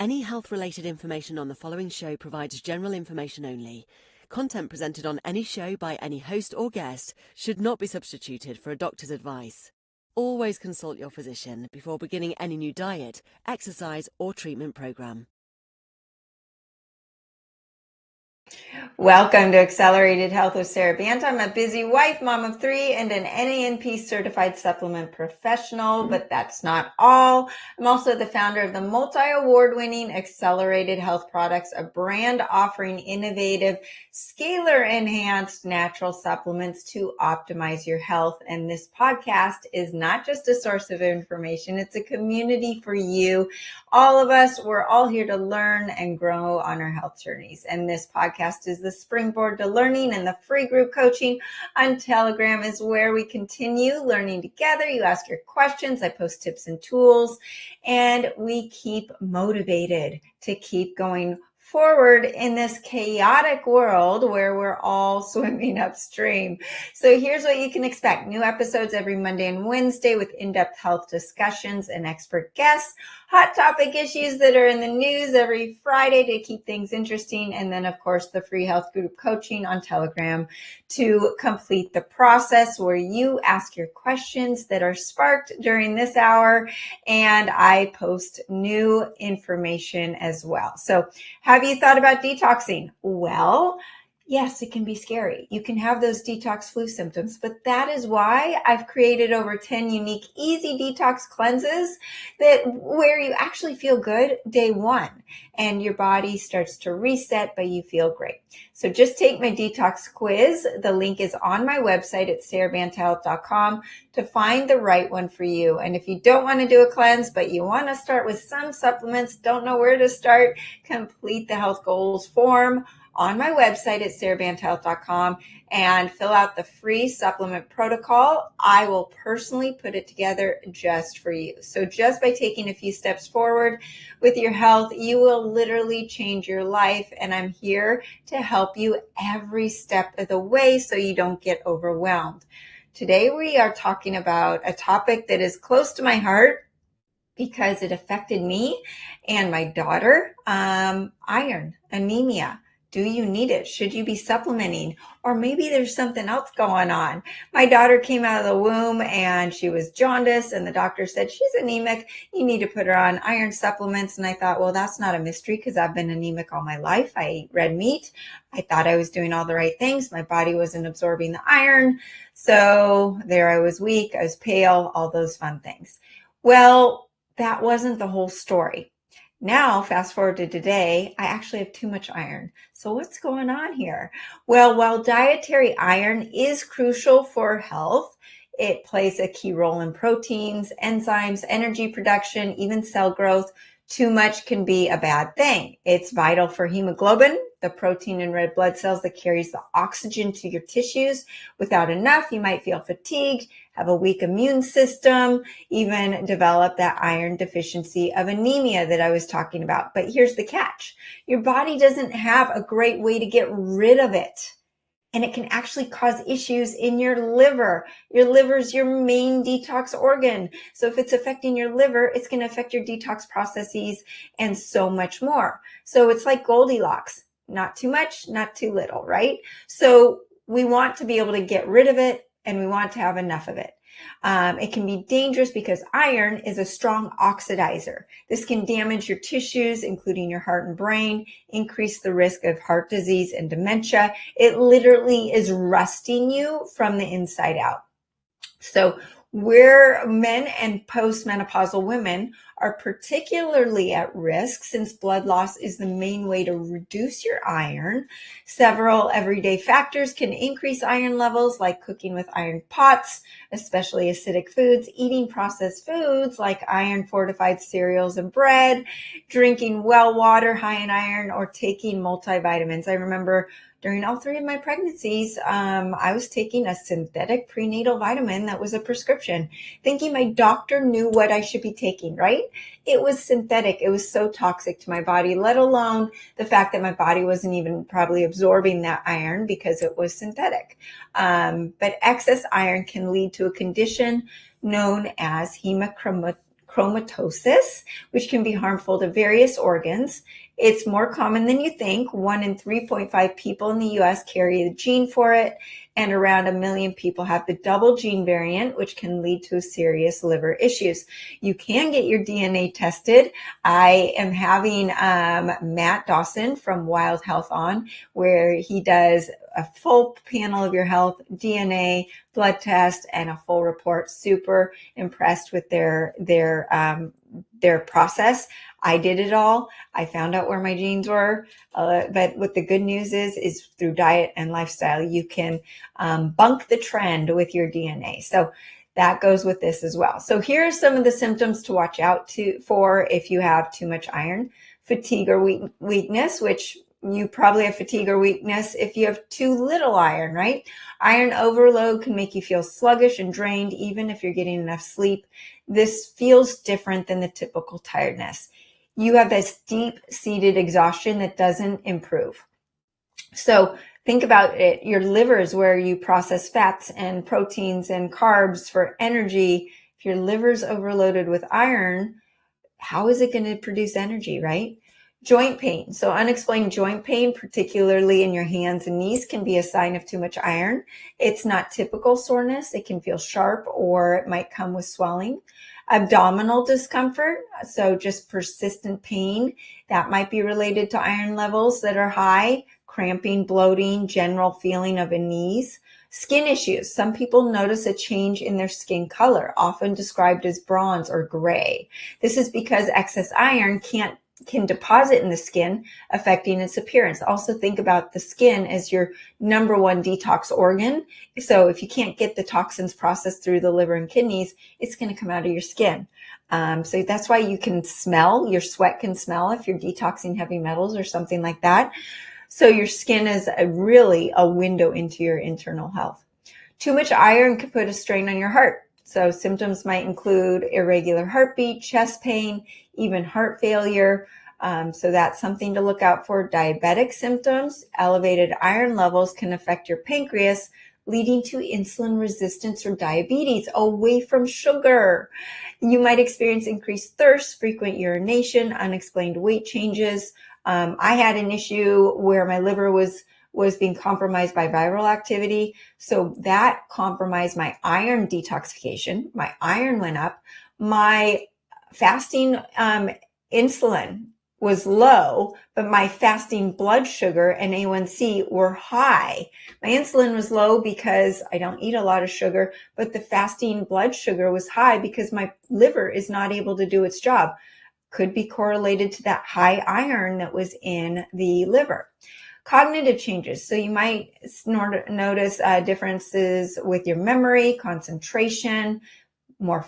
Any health-related information on the following show provides general information only. Content presented on any show by any host or guest should not be substituted for a doctor's advice. Always consult your physician before beginning any new diet, exercise, or treatment program. Welcome to Accelerated Health with Sara Banta. I'm a busy wife, mom of 3, and an NANP certified supplement professional, but that's not all. I'm also the founder of the multi-award-winning Accelerated Health Products, a brand offering innovative, Scalar-enhanced natural supplements to optimize your health. And this podcast is not just a source of information, it's a community for you. All of us, we're all here to learn and grow on our health journeys. And this podcast is the springboard to learning, and the free group coaching on Telegram is where we continue learning together. You ask your questions, I post tips and tools, and we keep motivated to keep going forward in this chaotic world where we're all swimming upstream. So here's what you can expect. New episodes every Monday and Wednesday with in-depth health discussions and expert guests. Hot topic issues that are in the news every Friday to keep things interesting. And then, of course, the free health group coaching on Telegram to complete the process where you ask your questions that are sparked during this hour. And I post new information as well. So have you thought about detoxing? Well, yes, it can be scary. You can have those detox flu symptoms, but that is why I've created over 10 unique, easy detox cleanses where you actually feel good day one and your body starts to reset, but you feel great. So just take my detox quiz. The link is on my website at SaraBanta.com to find the right one for you. And if you don't want to do a cleanse, but you want to start with some supplements, don't know where to start, complete the health goals form on my website at SaraBanta.com and fill out the free supplement protocol. I will personally put it together just for you. So just by taking a few steps forward with your health, you will literally change your life. And I'm here to help you every step of the way so you don't get overwhelmed. Today we are talking about a topic that is close to my heart because it affected me and my daughter, iron, anemia. Do you need it? Should you be supplementing? Or maybe there's something else going on. My daughter came out of the womb and she was jaundiced and the doctor said she's anemic. You need to put her on iron supplements. And I thought, well, that's not a mystery because I've been anemic all my life. I ate red meat. I thought I was doing all the right things. My body wasn't absorbing the iron. So there I was weak. I was pale, all those fun things. Well, that wasn't the whole story. Now, fast forward to today, I actually have too much iron. So what's going on here? Well, while dietary iron is crucial for health, it plays a key role in proteins, enzymes, energy production, even cell growth. Too much can be a bad thing. It's vital for hemoglobin, the protein in red blood cells that carries the oxygen to your tissues. Without enough, you might feel fatigued, have a weak immune system, even develop that iron deficiency of anemia that I was talking about. But here's the catch. Your body doesn't have a great way to get rid of it. And it can actually cause issues in your liver. Your liver is your main detox organ. So if it's affecting your liver, it's going to affect your detox processes and so much more. So it's like Goldilocks. Not too much, not too little, right? So we want to be able to get rid of it and we want to have enough of it. It can be dangerous because iron is a strong oxidizer. This can damage your tissues, including your heart and brain, increase the risk of heart disease and dementia. It literally is rusting you from the inside out. So where men and postmenopausal women are particularly at risk since blood loss is the main way to reduce your iron. Several everyday factors can increase iron levels, like cooking with iron pots, especially acidic foods, eating processed foods like iron fortified cereals and bread, drinking well water high in iron, or taking multivitamins. I remember during all 3 of my pregnancies, I was taking a synthetic prenatal vitamin that was a prescription, thinking my doctor knew what I should be taking, right? It was synthetic. It was so toxic to my body, let alone the fact that my body wasn't even probably absorbing that iron because it was synthetic. But excess iron can lead to a condition known as hemochromatosis. chromatosis, which can be harmful to various organs. It's more common than you think. 1 in 3.5 people in the US carry the gene for it, and around 1 million people have the double gene variant, which can lead to serious liver issues. You can get your DNA tested. I am having Matt Dawson from Wild Health on, where he does a full panel of your health, DNA, blood test, and a full report. Super impressed with their process. I did it all. I found out where my genes were. But what the good news is through diet and lifestyle, you can bunk the trend with your DNA. So that goes with this as well. So here are some of the symptoms to watch out for if you have too much iron. Fatigue or weakness, which you probably have fatigue or weakness if you have too little iron, right? Iron overload can make you feel sluggish and drained, even if you're getting enough sleep. This feels different than the typical tiredness. You have this deep-seated exhaustion that doesn't improve. So think about it. Your liver is where you process fats and proteins and carbs for energy. If your liver's overloaded with iron, how is it going to produce energy, right? Joint pain. So unexplained joint pain, particularly in your hands and knees, can be a sign of too much iron. It's not typical soreness. It can feel sharp, or it might come with swelling. Abdominal discomfort, so just persistent pain, that might be related to iron levels that are high. Cramping, bloating, general feeling of unease. Skin issues. Some people notice a change in their skin color, often described as bronze or gray. This is because excess iron can deposit in the skin, affecting its appearance. Also think about the skin as your number one detox organ. So if you can't get the toxins processed through the liver and kidneys, it's going to come out of your skin. So that's why you can smell, your sweat can smell if you're detoxing heavy metals or something like that. So your skin is really a window into your internal health. Too much iron can put a strain on your heart. So symptoms might include irregular heartbeat, chest pain, even heart failure. So that's something to look out for. Diabetic symptoms, elevated iron levels can affect your pancreas, leading to insulin resistance or diabetes. Away from sugar. You might experience increased thirst, frequent urination, unexplained weight changes. I had an issue where my liver was being compromised by viral activity. So that compromised my iron detoxification. My iron went up. My fasting insulin was low, but my fasting blood sugar and A1C were high. My insulin was low because I don't eat a lot of sugar, but the fasting blood sugar was high because my liver is not able to do its job. Could be correlated to that high iron that was in the liver. Cognitive changes. So you might notice differences with your memory, concentration, more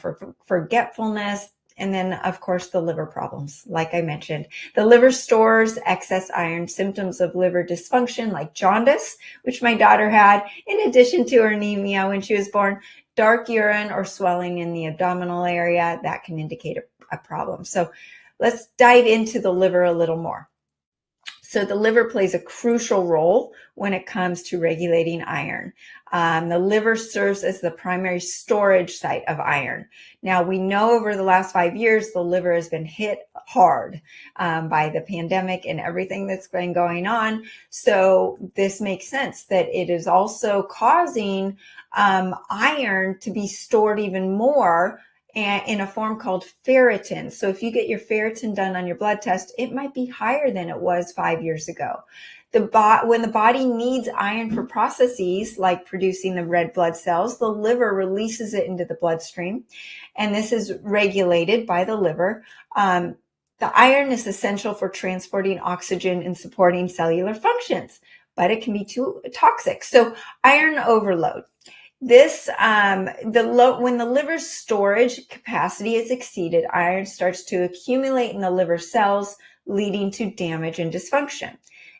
forgetfulness, and then, of course, the liver problems, like I mentioned. The liver stores excess iron. Symptoms of liver dysfunction like jaundice, which my daughter had, in addition to her anemia when she was born, dark urine or swelling in the abdominal area, that can indicate a problem. So let's dive into the liver a little more. So the liver plays a crucial role when it comes to regulating iron. The liver serves as the primary storage site of iron. Now, we know over the last 5 years, the liver has been hit hard by the pandemic and everything that's been going on. So this makes sense that it is also causing iron to be stored even more in a form called ferritin. So if you get your ferritin done on your blood test, it might be higher than it was 5 years ago. When the body needs iron for processes like producing the red blood cells, the liver releases it into the bloodstream, and this is regulated by the liver. The iron is essential for transporting oxygen and supporting cellular functions, but it can be too toxic. So iron overload. When the liver's storage capacity is exceeded, iron starts to accumulate in the liver cells, leading to damage and dysfunction.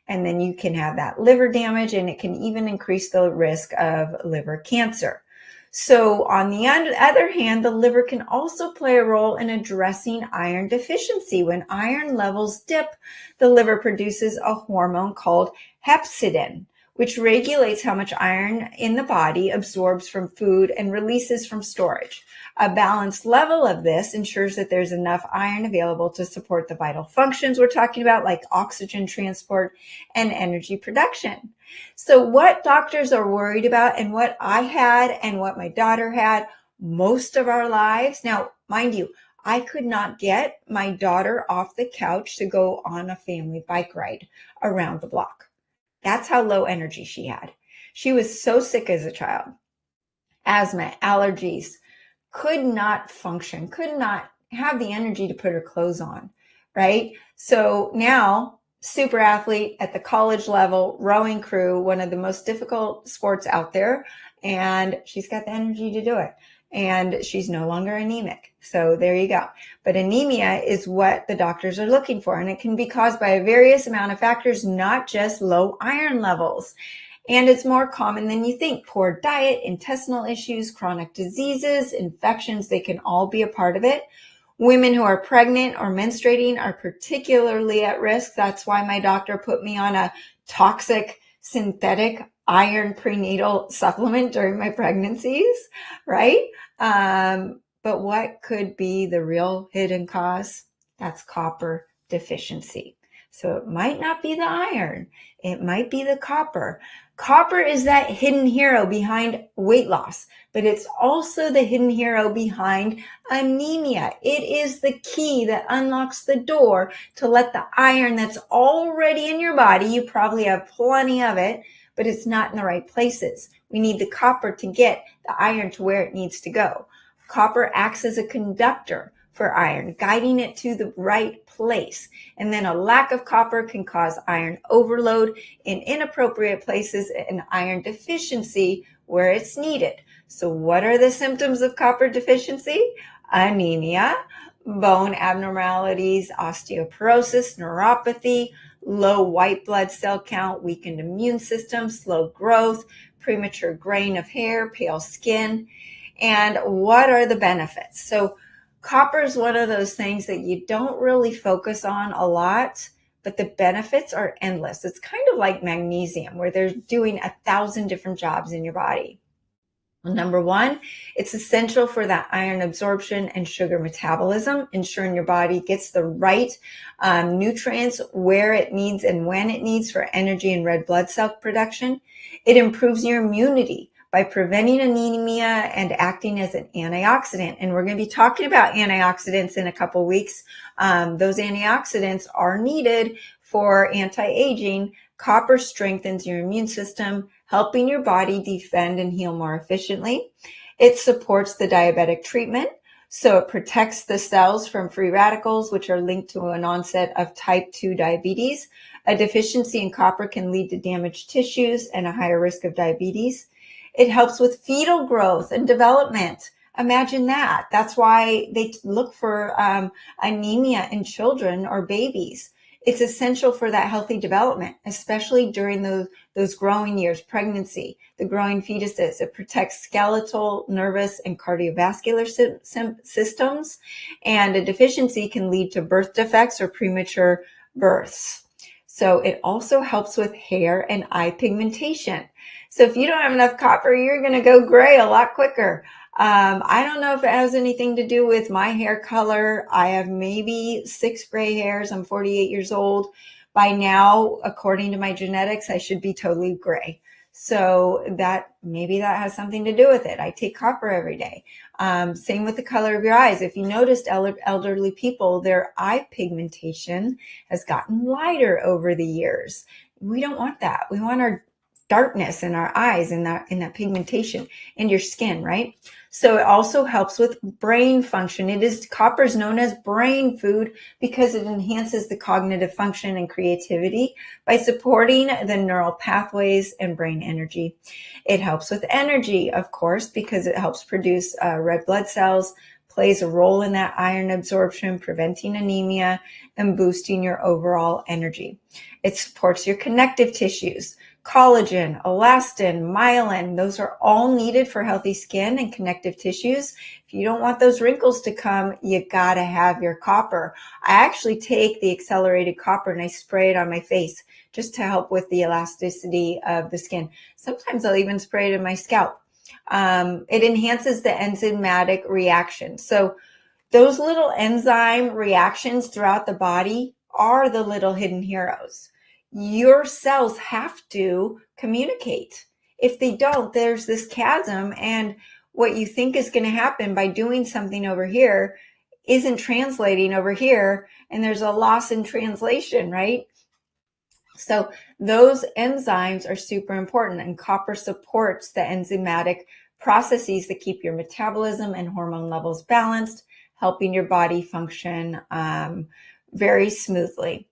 And then you can have that liver damage, and it can even increase the risk of liver cancer. So on the other hand, the liver can also play a role in addressing iron deficiency. When iron levels dip, the liver produces a hormone called hepcidin, which regulates how much iron in the body absorbs from food and releases from storage. A balanced level of this ensures that there's enough iron available to support the vital functions we're talking about, like oxygen transport and energy production. So what doctors are worried about, and what I had and what my daughter had most of our lives. Now, mind you, I could not get my daughter off the couch to go on a family bike ride around the block. That's how low energy she had. She was so sick as a child. Asthma, allergies, could not function, could not have the energy to put her clothes on, right? So now, super athlete at the college level, rowing crew, one of the most difficult sports out there, and she's got the energy to do it. And she's no longer anemic. So there you go. But anemia is what the doctors are looking for, and it can be caused by a various amount of factors, not just low iron levels. And it's more common than you think. Poor diet, intestinal issues, chronic diseases, infections, they can all be a part of it. Women who are pregnant or menstruating are particularly at risk. That's why my doctor put me on a toxic synthetic iron prenatal supplement during my pregnancies, right? But what could be the real hidden cause? That's copper deficiency. So it might not be the iron. It might be the copper. Copper is that hidden hero behind weight loss, but it's also the hidden hero behind anemia. It is the key that unlocks the door to let the iron that's already in your body, you probably have plenty of it, but it's not in the right places. We need the copper to get the iron to where it needs to go. Copper acts as a conductor for iron, guiding it to the right place. And then a lack of copper can cause iron overload in inappropriate places and iron deficiency where it's needed. So what are the symptoms of copper deficiency? Anemia, bone abnormalities, osteoporosis, neuropathy, low white blood cell count, weakened immune system, slow growth, premature graying of hair, pale skin. And what are the benefits? So copper is one of those things that you don't really focus on a lot, but the benefits are endless. It's kind of like magnesium, where they're doing 1,000 different jobs in your body. Well, number one, it's essential for that iron absorption and sugar metabolism, ensuring your body gets the right nutrients where it needs and when it needs for energy and red blood cell production. It improves your immunity by preventing anemia and acting as an antioxidant. And we're going to be talking about antioxidants in a couple weeks. Those antioxidants are needed for anti-aging. Copper strengthens your immune system, helping your body defend and heal more efficiently. It supports the diabetic treatment, so it protects the cells from free radicals, which are linked to an onset of type 2 diabetes. A deficiency in copper can lead to damaged tissues and a higher risk of diabetes. It helps with fetal growth and development. Imagine that. That's why they look for anemia in children or babies. It's essential for that healthy development, especially during those growing years, pregnancy, the growing fetuses. It protects skeletal, nervous, and cardiovascular systems. And a deficiency can lead to birth defects or premature births. So it also helps with hair and eye pigmentation. So if you don't have enough copper, you're going to go gray a lot quicker. I don't know if it has anything to do with my hair color. I have maybe 6 gray hairs. I'm 48 years old. By now, according to my genetics, I should be totally gray. So maybe that has something to do with it. I take copper every day. Same with the color of your eyes. If you noticed, elderly people, their eye pigmentation has gotten lighter over the years. We don't want that. We want our darkness in our eyes, in that pigmentation, in your skin, right? So it also helps with brain function. Copper is known as brain food because it enhances the cognitive function and creativity by supporting the neural pathways and brain energy. It helps with energy, of course, because it helps produce red blood cells, plays a role in that iron absorption, preventing anemia, and boosting your overall energy. It supports your connective tissues, Collagen, elastin, myelin, those are all needed for healthy skin and connective tissues. If you don't want those wrinkles to come, you gotta have your copper. I actually take the accelerated copper and I spray it on my face just to help with the elasticity of the skin. Sometimes I'll even spray it in my scalp. It enhances the enzymatic reaction. So those little enzyme reactions throughout the body are the little hidden heroes. Your cells have to communicate. If they don't, there's this chasm, and what you think is going to happen by doing something over here isn't translating over here, and there's a loss in translation, right? So those enzymes are super important, and copper supports the enzymatic processes that keep your metabolism and hormone levels balanced, helping your body function very smoothly.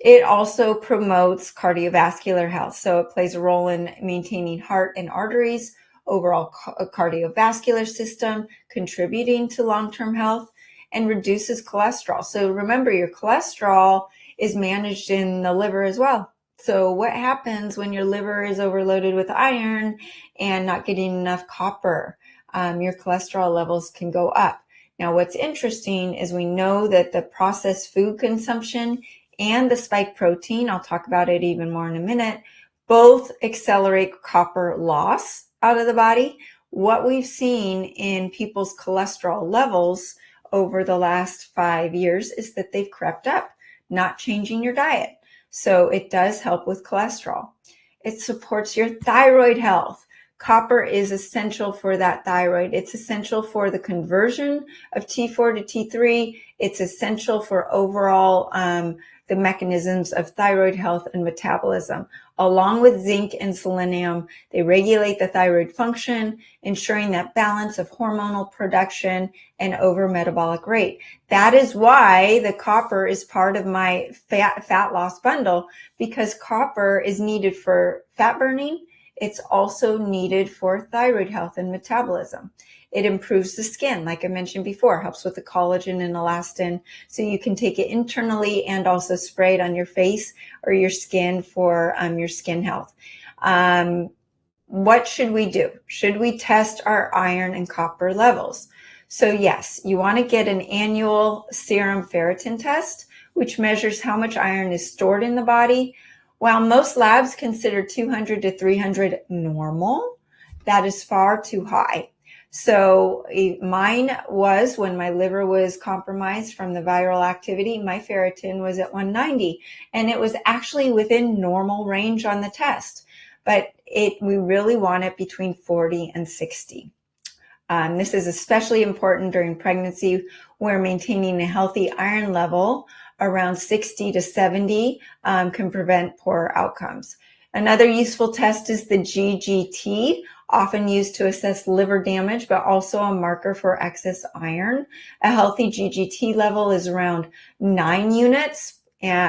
It also promotes cardiovascular health. So it plays a role in maintaining heart and arteries, overall cardiovascular system, contributing to long-term health, and reduces cholesterol. So remember, your cholesterol is managed in the liver as well. So what happens when your liver is overloaded with iron and not getting enough copper? Your cholesterol levels can go up. Now, what's interesting is we know that the processed food consumption and the spike protein, I'll talk about it even more in a minute, both accelerate copper loss out of the body. What we've seen in people's cholesterol levels over the last 5 years is that they've crept up, not changing your diet. So it does help with cholesterol. It supports your thyroid health. Copper is essential for that thyroid. It's essential for the conversion of T4 to T3. It's essential for overall the mechanisms of thyroid health and metabolism. Along with zinc and selenium, they regulate the thyroid function, ensuring that balance of hormonal production and over metabolic rate. That is why the copper is part of my fat loss bundle, because copper is needed for fat burning. It's also needed for thyroid health and metabolism. It improves the skin, like I mentioned before, helps with the collagen and elastin. So you can take it internally and also spray it on your face or your skin for your skin health. What should we do? Should we test our iron and copper levels? So yes, you want to get an annual serum ferritin test, which measures how much iron is stored in the body. While most labs consider 200 to 300 normal, that is far too high. So mine was, when my liver was compromised from the viral activity, my ferritin was at 190, and it was actually within normal range on the test. But we really want it between 40 and 60. This is especially important during pregnancy, where maintaining a healthy iron level around 60 to 70 can prevent poor outcomes. Another useful test is the GGT, often used to assess liver damage, but also a marker for excess iron. A healthy GGT level is around 9 units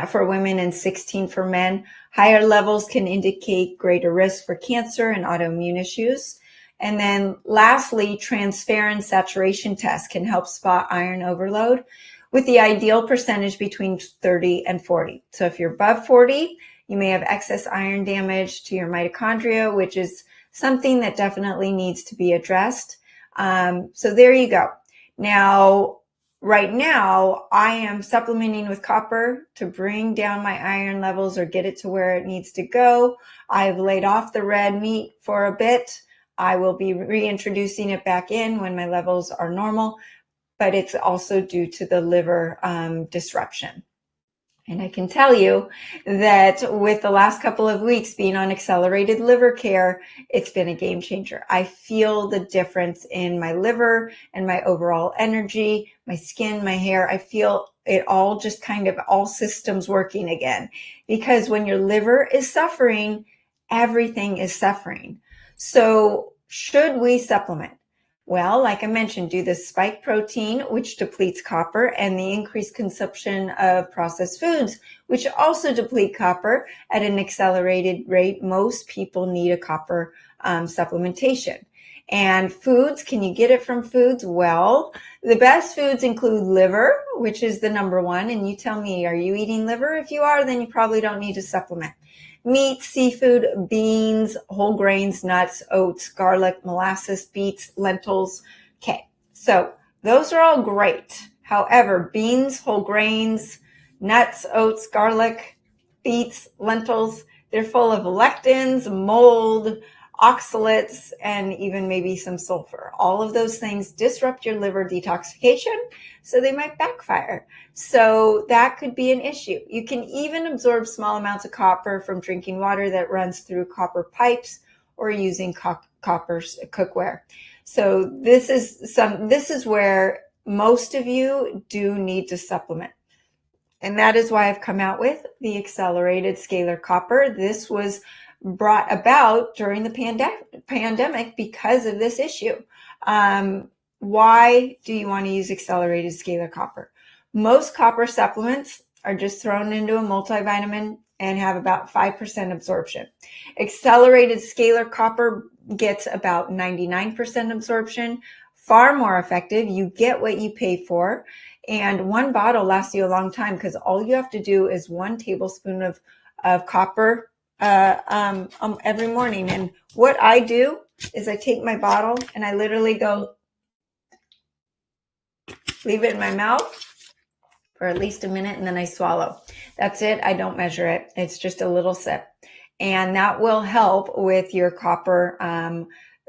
for women and 16 for men. Higher levels can indicate greater risk for cancer and autoimmune issues. And then lastly, transferrin saturation tests can help spot iron overload, with the ideal percentage between 30 and 40. So if you're above 40, you may have excess iron damage to your mitochondria, which is something that definitely needs to be addressed. So there you go. Now, right now, I am supplementing with copper to bring down my iron levels or get it to where it needs to go. I've laid off the red meat for a bit. I will be reintroducing it back in when my levels are normal, but it's also due to the liver disruption. And I can tell you that with the last couple of weeks being on accelerated liver care, it's been a game changer. I feel the difference in my liver and my overall energy, my skin, my hair. I feel it all just kind of all systems working again, because when your liver is suffering, everything is suffering. So should we supplement? Well, like I mentioned, do the spike protein, which depletes copper, and the increased consumption of processed foods, which also deplete copper at an accelerated rate. Most people need a copper supplementation. And foods, can you get it from foods? Well, the best foods include liver, which is the number one. And you tell me, are you eating liver? If you are, then you probably don't need to supplement. Meat, seafood, beans, whole grains, nuts, oats, garlic, molasses, beets, lentils. Okay, so those are all great. However, beans, whole grains, nuts, oats, garlic, beets, lentils, they're full of lectins, mold, oxalates, and even maybe some sulfur. All of those things disrupt your liver detoxification, so they might backfire. So that could be an issue. You can even absorb small amounts of copper from drinking water that runs through copper pipes or using copper cookware. So this is where most of you do need to supplement. And that is why I've come out with the accelerated scalar copper. This was brought about during the pandemic because of this issue. Why do you want to use accelerated scalar copper? Most copper supplements are just thrown into a multivitamin and have about 5% absorption. Accelerated scalar copper gets about 99% absorption, far more effective. You get what you pay for. And one bottle lasts you a long time because all you have to do is 1 tablespoon of copper every morning. And what I do is I take my bottle and I literally go leave it in my mouth for at least a minute and then I swallow. That's it. I don't measure it. It's just a little sip. And that will help with your copper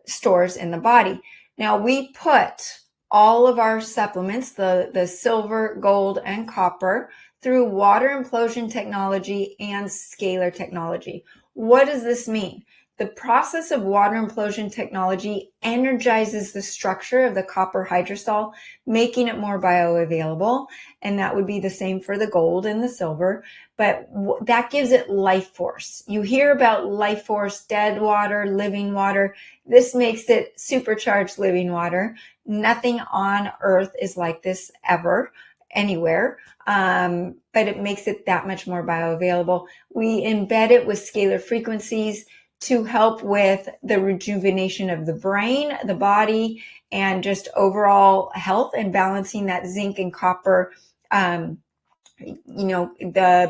stores in the body. Now we put all of our supplements, the silver, gold, and copper, through water implosion technology and scalar technology. What does this mean? The process of water implosion technology energizes the structure of the copper hydrosol, making it more bioavailable. And that would be the same for the gold and the silver. But that gives it life force. You hear about life force, dead water, living water. This makes it supercharged living water. Nothing on earth is like this ever, anywhere. But it makes it that much more bioavailable. We embed it with scalar frequencies to help with the rejuvenation of the brain, the body, and just overall health and balancing that zinc and copper, the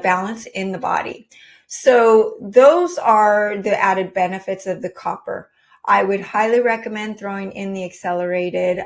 balance in the body. So those are the added benefits of the copper. I would highly recommend throwing in the accelerated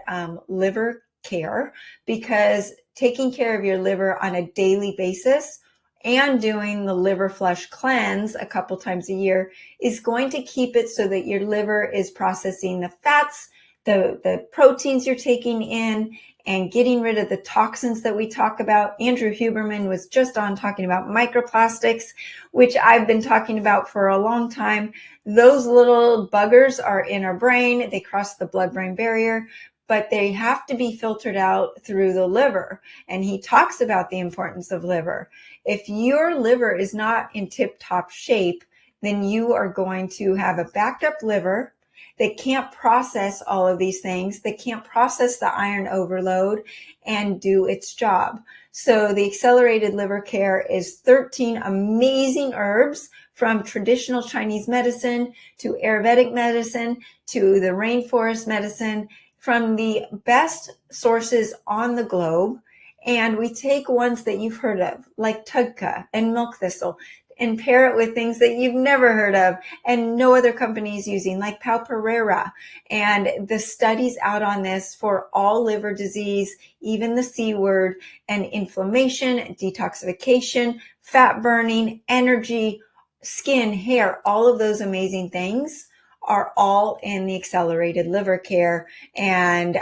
liver care, because taking care of your liver on a daily basis and doing the liver flush cleanse a couple times a year is going to keep it so that your liver is processing the fats, the proteins you're taking in, and getting rid of the toxins that we talk about. Andrew Huberman was just on talking about microplastics, which I've been talking about for a long time. Those little buggers are in our brain. They cross the blood-brain barrier, but they have to be filtered out through the liver. And he talks about the importance of liver. If your liver is not in tip-top shape, then you are going to have a backed up liver that can't process all of these things. They can't process the iron overload and do its job. So the accelerated liver care is 13 amazing herbs, from traditional Chinese medicine to Ayurvedic medicine to the rainforest medicine, from the best sources on the globe. And we take ones that you've heard of, like tudka and milk thistle, and pair it with things that you've never heard of and no other company is using, like Palperera. And the studies out on this for all liver disease, even the C word, and inflammation, detoxification, fat burning, energy, skin, hair, all of those amazing things are all in the accelerated liver care. And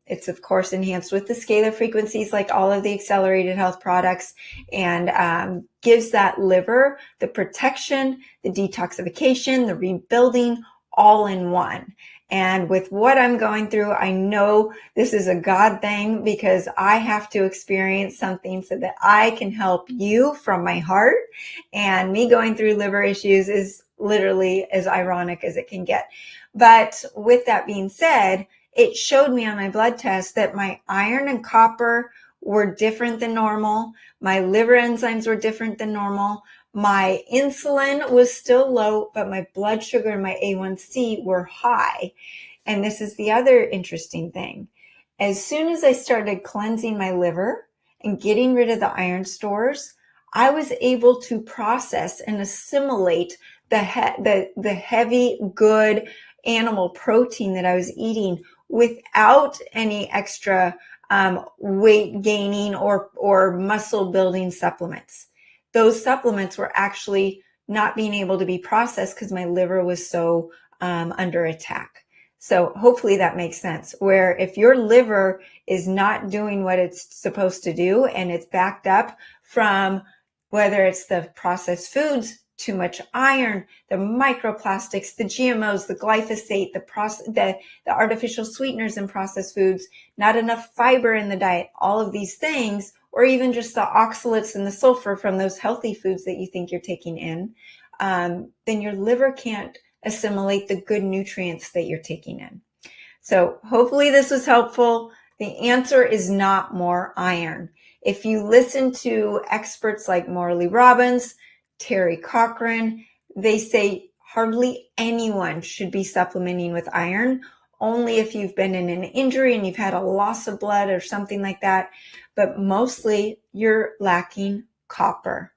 it's of course enhanced with the scalar frequencies, like all of the accelerated health products, and gives that liver the protection, the detoxification, the rebuilding, all in one. And with what I'm going through, I know this is a God thing, because I have to experience something so that I can help you from my heart. And me going through liver issues is literally as ironic as it can get. But with that being said, it showed me on my blood test that my iron and copper were different than normal. My liver enzymes were different than normal. My insulin was still low, but my blood sugar and my A1C were high. And this is the other interesting thing. As soon as I started cleansing my liver and getting rid of the iron stores, I was able to process and assimilate the heavy, good animal protein that I was eating without any extra weight gaining or muscle building supplements. Those supplements were actually not being able to be processed because my liver was so under attack. So hopefully that makes sense, where if your liver is not doing what it's supposed to do and it's backed up from whether it's the processed foods, too much iron, the microplastics, the GMOs, the glyphosate, the artificial sweeteners in processed foods, not enough fiber in the diet, all of these things, or even just the oxalates and the sulfur from those healthy foods that you think you're taking in, then your liver can't assimilate the good nutrients that you're taking in. So hopefully this was helpful. The answer is not more iron. If you listen to experts like Morley Robbins, Terry Cochran, they say hardly anyone should be supplementing with iron, only if you've been in an injury and you've had a loss of blood or something like that. But mostly you're lacking copper.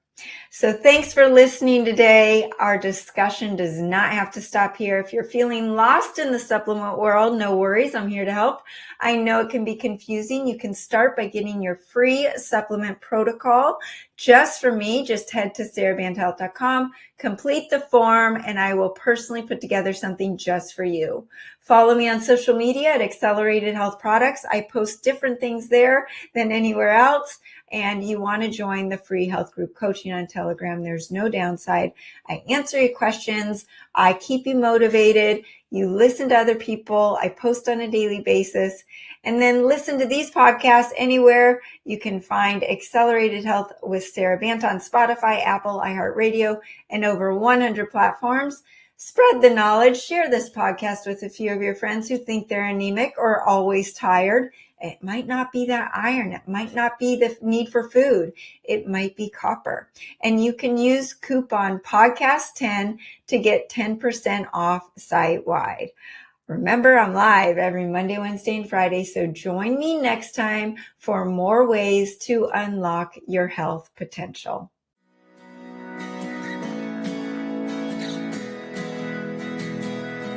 So thanks for listening today. Our discussion does not have to stop here. If you're feeling lost in the supplement world, no worries. I'm here to help. I know it can be confusing. You can start by getting your free supplement protocol just for me. Just head to SaraBantaHealth.com, complete the form, and I will personally put together something just for you. Follow me on social media at Accelerated Health Products. I post different things there than anywhere else. And you want to join the free health group coaching on Telegram, there's no downside. I answer your questions. I keep you motivated. You listen to other people. I post on a daily basis. And then listen to these podcasts anywhere. You can find Accelerated Health with Sara Banta on Spotify, Apple, iHeartRadio, and over 100 platforms. Spread the knowledge. Share this podcast with a few of your friends who think they're anemic or always tired. It might not be that iron. It might not be the need for food. It might be copper. And you can use coupon podcast10 to get 10% off site-wide. Remember, I'm live every Monday, Wednesday, and Friday, so join me next time for more ways to unlock your health potential.